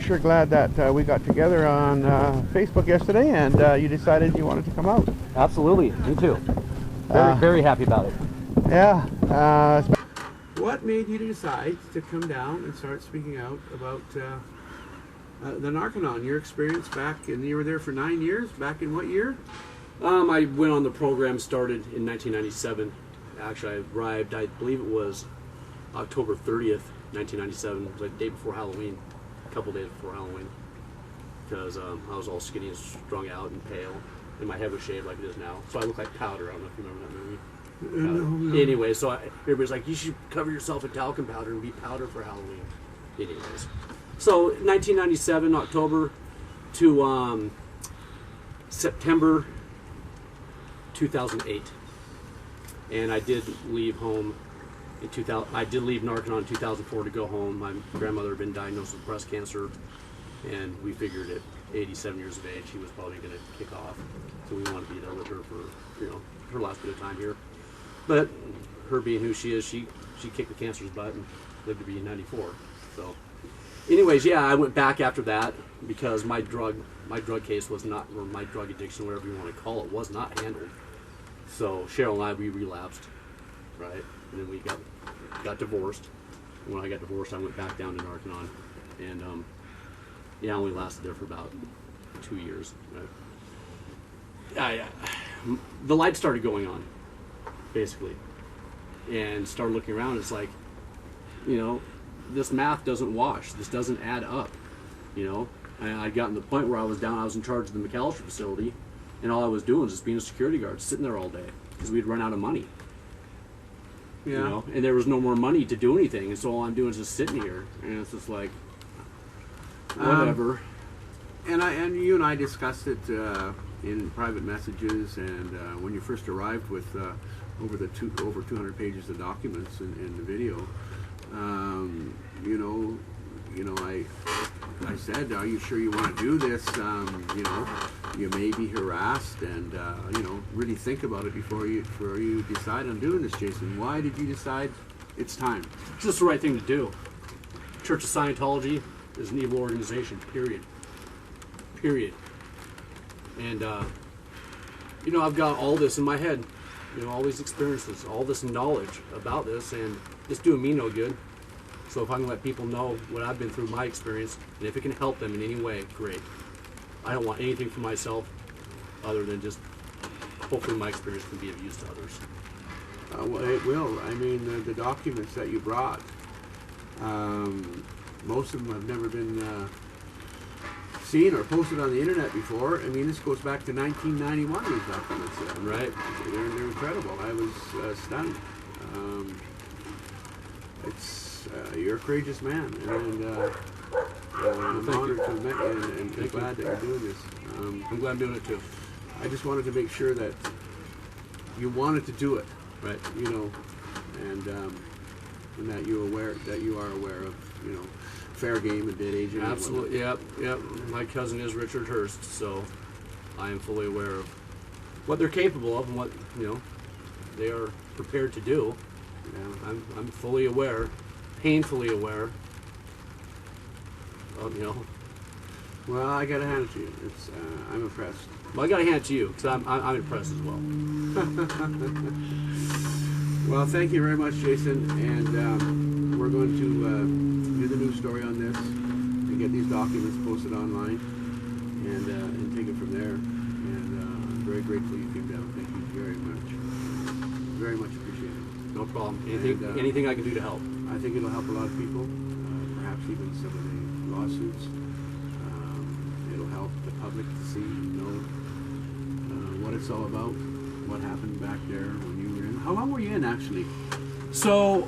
sure glad that we got together on Facebook yesterday, and you decided you wanted to come out. Absolutely, me too. Very happy about it. Yeah. What made you decide to come down and start speaking out about the Narconon? Your experience back, and you were there for 9 years. Back in what year? I went on the program, started in 1997. Actually, I arrived, I believe it was October 30th, 1997. It was like the day before Halloween, a couple days before Halloween. Because I was all skinny and strung out and pale, and my head was shaved like it is now. So I look like powder. I don't know if you remember that movie. No. Anyway, so everybody's like, you should cover yourself in talcum powder and be powder for Halloween. Anyways, so 1997 October to September 2008, and I did leave home in 2000. I did leave Narconon in 2004 to go home. My grandmother had been diagnosed with breast cancer, and we figured at 87 years of age he was probably going to kick off. So we wanted to be there with her for her last bit of time here. But her being who she is, she kicked the cancer's butt and lived to be 94. So, anyways, yeah, I went back after that because my drug case was not, or my drug addiction, whatever you want to call it, was not handled. So Cheryl and I, we relapsed, right? And then we got divorced. And when I got divorced, I went back down to Narconon, and I only lasted there for about 2 years. Right? The light started going on, basically, and started looking around. It's like, this math doesn't wash. This doesn't add up. I'd gotten to the point where I was in charge of the McAllister facility, and all I was doing was just being a security guard, sitting there all day, because we'd run out of money. Yeah. And there was no more money to do anything, and so all I'm doing is just sitting here, and it's just like, whatever. And you and I discussed it in private messages, and when you first arrived with over 200 pages of documents and the video, I said, "Are you sure you want to do this? You may be harassed, and really think about it before you decide on doing this, Jason." Why did you decide it's time? It's just the right thing to do. Church of Scientology is an evil organization. Period. And I've got all this in my head. All these experiences, all this knowledge about this, and it's doing me no good. So if I can let people know what I've been through, my experience, and if it can help them in any way, great. I don't want anything for myself other than just hopefully my experience can be of use to others. Well, it will. I mean, the documents that you brought, most of them have never been seen or posted on the internet before. I mean, this goes back to 1991, these documents. Right. They're incredible. I was stunned. You're a courageous man, and I'm honored to have met you, and glad that you're doing this. I'm glad I'm doing it too. I just wanted to make sure that you wanted to do it, right? And that you are aware of, fair game and dead aging. Absolutely, yep. My cousin is Richard Hurst, so I am fully aware of what they're capable of and what they are prepared to do. Yeah, I'm fully aware, painfully aware of Well, I gotta hand it to you. It's I'm impressed. Well, I gotta hand it to you because I'm impressed as well. Well, thank you very much, Jason, and we're going to do the news story on this and get these documents posted online and take it from there. And I'm very grateful you came down. Thank you very much appreciated. No problem. Anything I can do to help. I think it'll help a lot of people, perhaps even some of the lawsuits. It'll help the public to see, what it's all about, what happened back there when you were in. How long were you in, actually? So,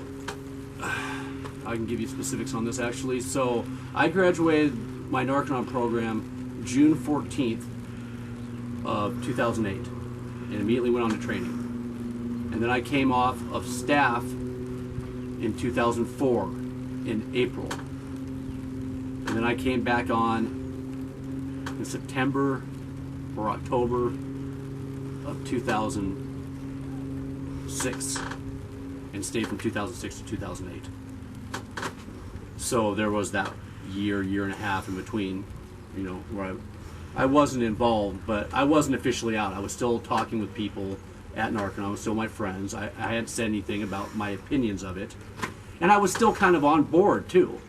I can give you specifics on this, actually. So, I graduated my Narconon program June 14th of 2008 and immediately went on to training. And then I came off of staff in 2004 in April. And then I came back on in September or October of 2006 and stayed from 2006 to 2008. So there was that year and a half in between, you know, where I wasn't involved, but I wasn't officially out. I was still talking with people at Narconon. I was still my friends. I hadn't said anything about my opinions of it. And I was still kind of on board, too.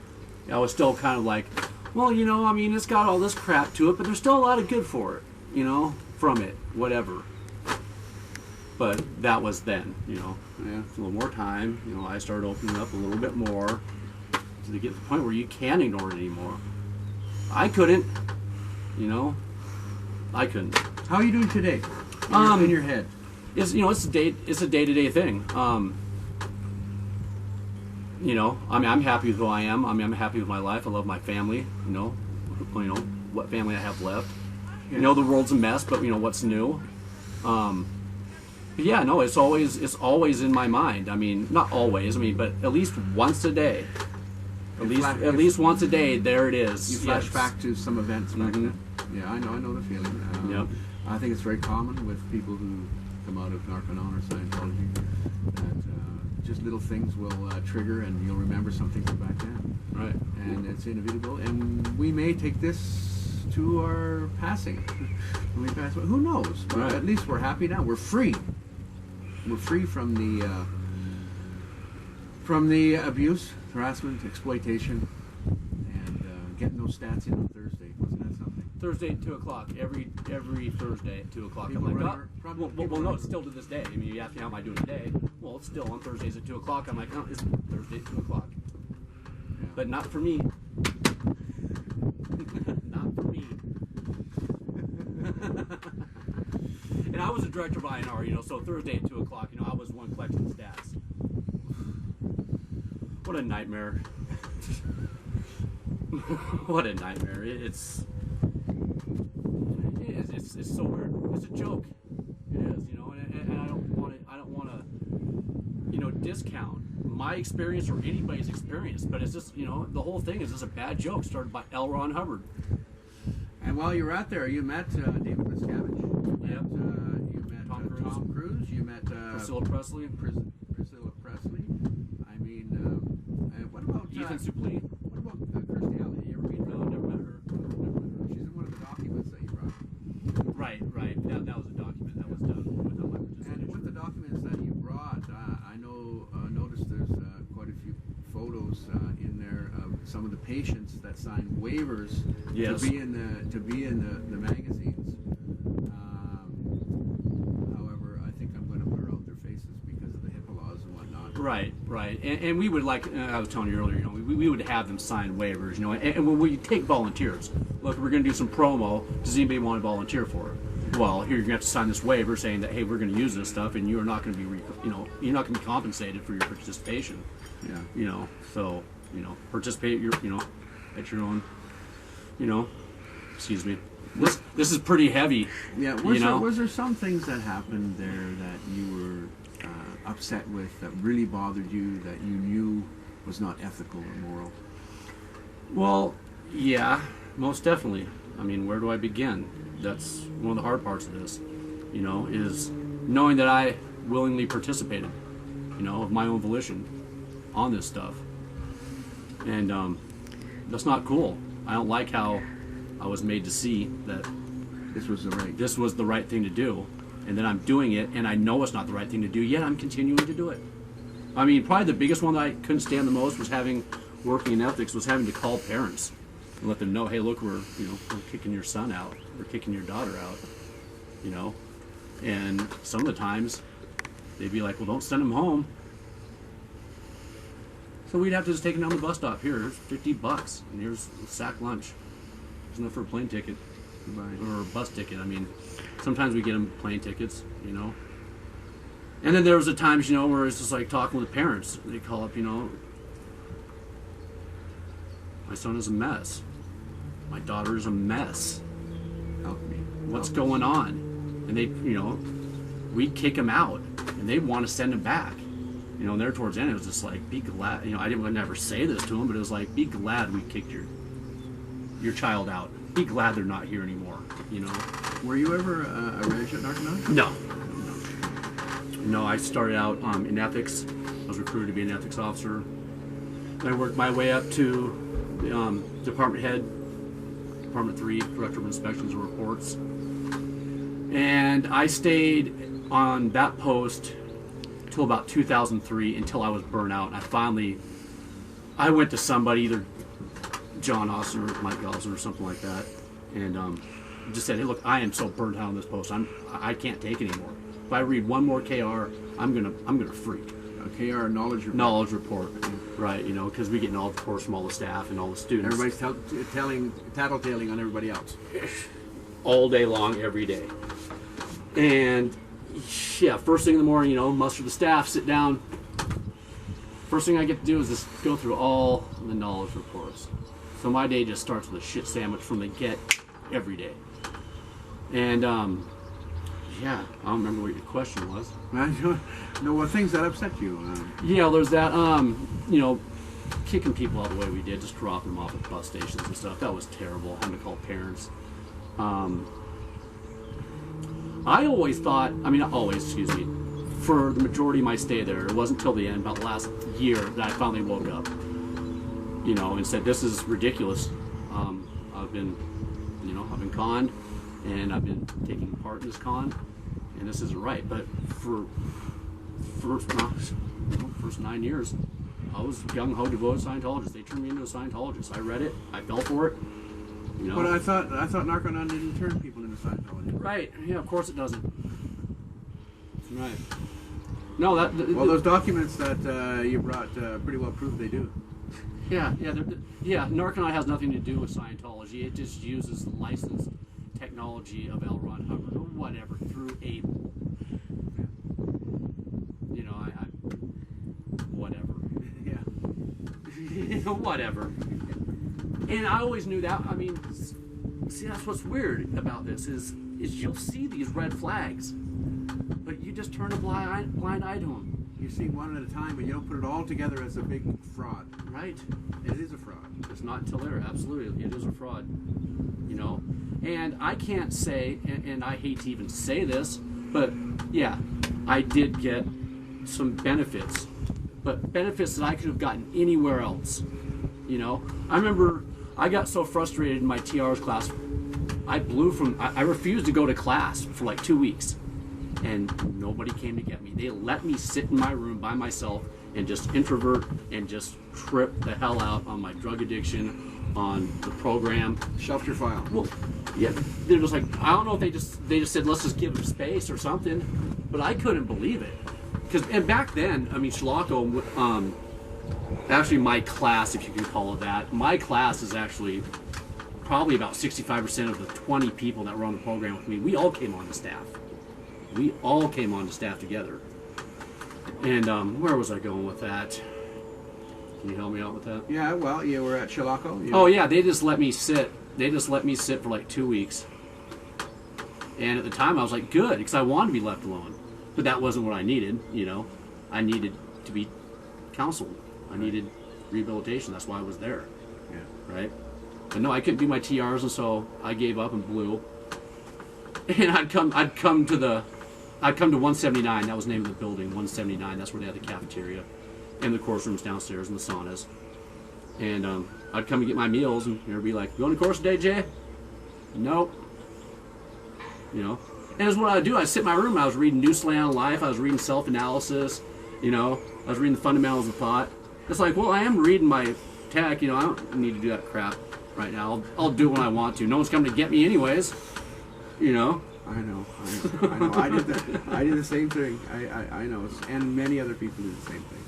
I was still kind of like, well, you know, I mean, it's got all this crap to it, but there's still a lot of good for it, you know, from it, whatever. But that was then, you know. Yeah, a little more time, you know, I started opening up a little bit more to get to the point where you can't ignore it anymore. I couldn't, you know. I couldn't. How are you doing today? In your head? It's, you know, it's a day-to-day thing. You know, I mean, I'm happy with who I am. I mean, I'm happy with my life. I love my family. You know what family I have left. Yeah. You know, the world's a mess, but you know what's new. But yeah, no, it's always in my mind. I mean, not always. I mean, but at least once a day. At least once a day, there it is. You flash back to some events back then. Yeah, I know the feeling. Yep. I think it's very common with people who come out of Narconon or Scientology that just little things will trigger, and you'll remember something from back then. Right. And it's inevitable. And we may take this to our passing. When we pass, who knows? But right. At least we're happy now. We're free. We're free from the abuse, harassment, exploitation, and getting those stats in on Thursday. Wasn't that something? Thursday at 2 o'clock. Every Thursday at 2 o'clock. I'm like, well, no, it's still to this day. I mean, you ask me how am I doing today? Well, it's still on Thursdays at 2 o'clock. I'm like, no, it's Thursday at 2 o'clock. Yeah. But not for me. Not for me. And I was a director of INR, you know, so Thursday at 2 o'clock, you know, I was one collecting the stats. What a nightmare. What a nightmare. It's so weird. It's a joke. It is, you know, and I don't want to, you know, discount my experience or anybody's experience, but it's just, you know, the whole thing is just a bad joke started by L. Ron Hubbard. And while you were out there, you met David Miscavige. Yep. You met Tom Cruise. You met Priscilla Presley. Priscilla Presley. I mean, what about Ethan Suplee? What about Kirstie Alley? You ever meet her? No, never met her. She's in one of the documents that you brought. Right. That was a document that was done without my participation. And with the documents that you brought, I noticed there's quite a few photos in there of some of the patients that signed waivers yes. to be in the magazines. However, I think I'm going to blur out their faces because of the HIPAA laws and whatnot. Right. And we would, like I was telling you earlier, you know, we would have them sign waivers, you know, and when we take volunteers, look, we're going to do some promo. Does anybody want to volunteer for it? Well, here you're going to have to sign this waiver saying that, hey, we're going to use this stuff, and you're not going to be, you're not going to be compensated for your participation. Yeah. You know, so, you know, participate at your own, you know, excuse me. This is pretty heavy. Yeah. Was there some things that happened there that you were upset with, that really bothered you, that you knew was not ethical or moral? Well, yeah, most definitely. I mean, where do I begin? That's one of the hard parts of this, you know, is knowing that I willingly participated, you know, of my own volition on this stuff. And that's not cool. I don't like how I was made to see that this was the right thing to do, and then I'm doing it, and I know it's not the right thing to do, yet I'm continuing to do it. I mean, probably the biggest one that I couldn't stand the most was working in ethics, was having to call parents and let them know, hey, look, we're kicking your son out, we're kicking your daughter out, you know. And some of the times they'd be like, well, don't send them home. So we'd have to just take them down the bus stop. Here's $50, and here's a sack lunch. There's enough for a plane ticket or a bus ticket. I mean, sometimes we get them plane tickets, you know. And then there was the times, you know, where it's just like talking with parents. They call up, you know, my son is a mess. My daughter is a mess. Help me. What's going on? And they, you know, we kick them out, and they want to send them back. You know, and there towards the end, it was just like, be glad. You know, I would never say this to them, but it was like, be glad we kicked your child out. Be glad they're not here anymore. You know. Were you ever a reg at Narconon? No, I started out in ethics. I was recruited to be an ethics officer. I worked my way up to department head, Department 3, Director of Inspections and Reports. And I stayed on that post till about 2003 until I was burnt out. And I went to somebody, either John Austin or Mike Gosler or something like that, and just said, hey, look, I am so burnt out on this post. I can't take it anymore. If I read one more KR, I'm gonna freak. KR knowledge report. Knowledge report, right? You know, because we get knowledge reports from all the staff and all the students. Everybody's tattletaling on everybody else. All day long, every day. And yeah, first thing in the morning, you know, muster the staff, sit down. First thing I get to do is just go through all the knowledge reports. So my day just starts with a shit sandwich from the get every day. And yeah, I don't remember what your question was. No, what things that upset you? Yeah, there's that, you know, kicking people out the way we did, just dropping them off at bus stations and stuff. That was terrible, having to call parents. I always thought, I mean, not always, excuse me, for the majority of my stay there, it wasn't until the end, about the last year, that I finally woke up, you know, and said, this is ridiculous. I've been conned, and I've been taking part in this con, and this isn't right. But for first 9 years, I was gung-ho devoted Scientologist. They turned me into a Scientologist. I read it, I fell for it. You know. But I thought Narconon didn't turn people into Scientology. Right. Yeah, of course it doesn't. Right. No, those documents that you brought pretty well prove they do. Yeah. Narconon has nothing to do with Scientology. It just uses the licensed technology of L. Ron Hubbard or whatever through Able. You know, I whatever. Yeah. Whatever. And I always knew that. I mean, see, that's what's weird about this is you'll see these red flags, but you just turn a blind eye to them. You see one at a time, but you don't put it all together as a big fraud. Right. It is a fraud. It's not until there. Absolutely, it is a fraud. You know, and I can't say, and I hate to even say this, but yeah, I did get some benefits, but benefits that I could have gotten anywhere else. You know, I remember I got so frustrated in my TR's class, I refused to go to class for like 2 weeks, and nobody came to get me. They let me sit in my room by myself and just introvert and just trip the hell out on my drug addiction, on the program. Shelved your file. Well, yeah, they're just like, I don't know if they just said, let's just give them space or something, but I couldn't believe it. And back then, I mean, Shalako, actually my class, if you can call it that, my class is actually probably about 65% of the 20 people that were on the program with me. We all came on the staff. We all came on the staff together. And where was I going with that? Can you help me out with that? Yeah, well, you were at Shalako. Oh yeah, they just let me sit. They just let me sit for like 2 weeks. And at the time I was like, good, because I wanted to be left alone. But that wasn't what I needed, you know. I needed to be counseled. I needed rehabilitation. That's why I was there. Yeah. Right? But no, I couldn't do my TRs, and so I gave up and blew. And I'd come to 179. That was the name of the building, 179. That's where they had the cafeteria and the course rooms downstairs and the saunas. And I'd come and get my meals, and they'd be like, "You going to course today, Jay?" Nope. You know. And that's what I'd do. I'd sit in my room. I was reading New Slant on Life. I was reading self-analysis. You know. I was reading the fundamentals of thought. It's like, well, I am reading my tech. You know, I don't need to do that crap right now. I'll do it when I want to. No one's coming to get me anyways. You know. I know. I did the same thing. I know, and many other people do the same thing.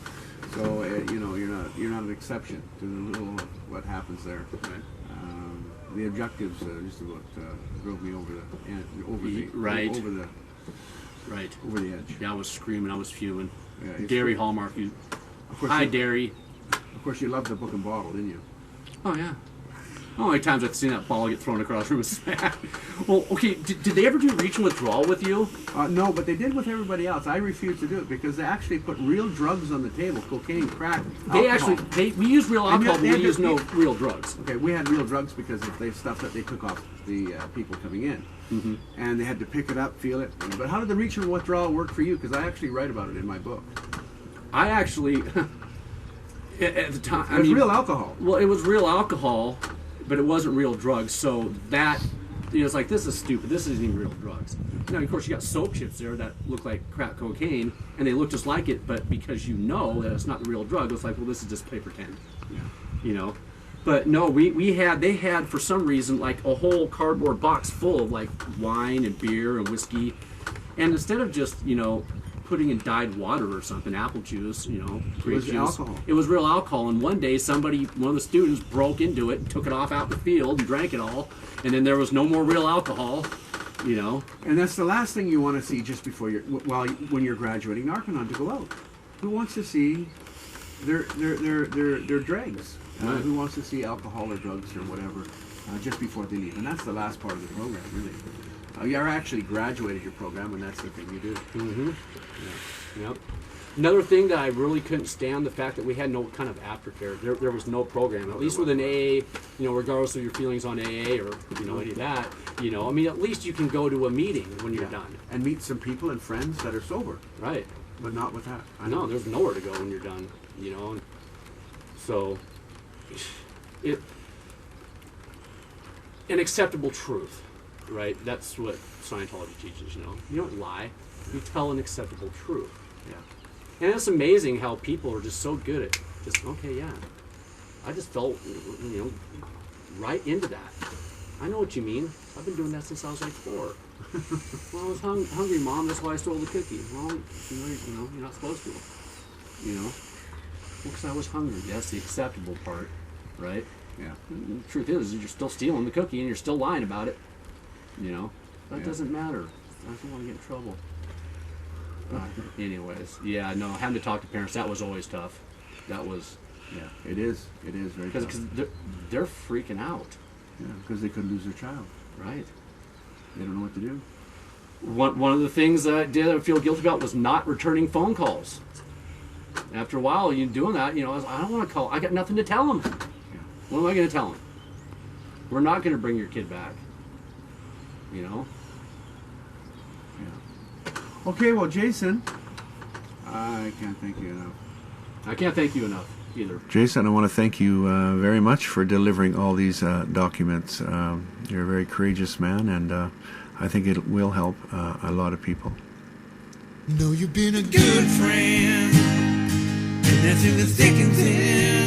So you know, you're not an exception to the little what happens there. Right. The objectives just about drove me over the edge. Yeah, I was screaming. I was fuming. Yeah, Dairy Hallmark. Hi, Dairy. Of course, you loved the book and bottle, didn't you? Oh yeah. How many times I've seen that ball get thrown across the room and smack? Well, okay, did they ever do reach and withdrawal with you? No, but they did with everybody else. I refused to do it because they actually put real drugs on the table, cocaine, crack, alcohol. We use real alcohol, but we use no real drugs. Okay, we had real drugs because of the stuff that they took off the people coming in. Mm-hmm. And they had to pick it up, feel it. But how did the reach and withdrawal work for you? Because I actually write about it in my book. I actually, at the time... It was real alcohol. Well, it was real alcohol, but it wasn't real drugs. So that, it's like, this is stupid. This isn't even real drugs. Now, of course, you got soap chips there that look like crack cocaine, and they look just like it, but because that it's not the real drug, it's like, well, this is just play pretend. Yeah. But no, they had, for some reason, like a whole cardboard box full of like wine and beer and whiskey. And instead of just, putting in dyed water or something, apple juice, grape juice, alcohol. It was real alcohol. And one day one of the students broke into it and took it off out in the field and drank it all. And then there was no more real alcohol, And that's the last thing you want to see just before when you're graduating Narconon, to go out. Who wants to see their dregs? Right. Who wants to see alcohol or drugs or whatever just before they leave? And that's the last part of the program, really. You actually graduated your program, and that's the thing you do. Mm-hmm. Yeah. Yep. Another thing that I really couldn't stand, the fact that we had no kind of aftercare. There was no program, at least with an AA, regardless of your feelings on AA or, any of that. At least you can go to a meeting when you're done. And meet some people and friends that are sober. Right. But not with that. I know, there's nowhere to go when you're done, And so, an acceptable truth, right? That's what Scientology teaches, You don't lie. You tell an acceptable truth. Yeah. And it's amazing how people are just so good at just, okay, yeah. I just fell, right into that. I know what you mean. I've been doing that since I was like 4. Well, I was hungry, Mom. That's why I stole the cookie. Well, you're not supposed to. Well, because I was hungry. That's the acceptable part, right? Yeah. And the truth is, you're still stealing the cookie and you're still lying about it. That doesn't matter. I don't want to get in trouble. Anyways, having to talk to parents, that was always tough. That was, it is very tough. Because they're freaking out. Yeah, because they could lose their child. Right. They don't know what to do. One of the things that I did feel guilty about was not returning phone calls. After a while, you doing that, I don't want to call. I got nothing to tell them. Yeah. What am I going to tell them? We're not going to bring your kid back. Yeah. Okay, well, Jason, I can't thank you enough. I can't thank you enough either. Jason, I want to thank you very much for delivering all these documents. You're a very courageous man, and I think it will help a lot of people. You've been a good friend, and that's in the thick and thin.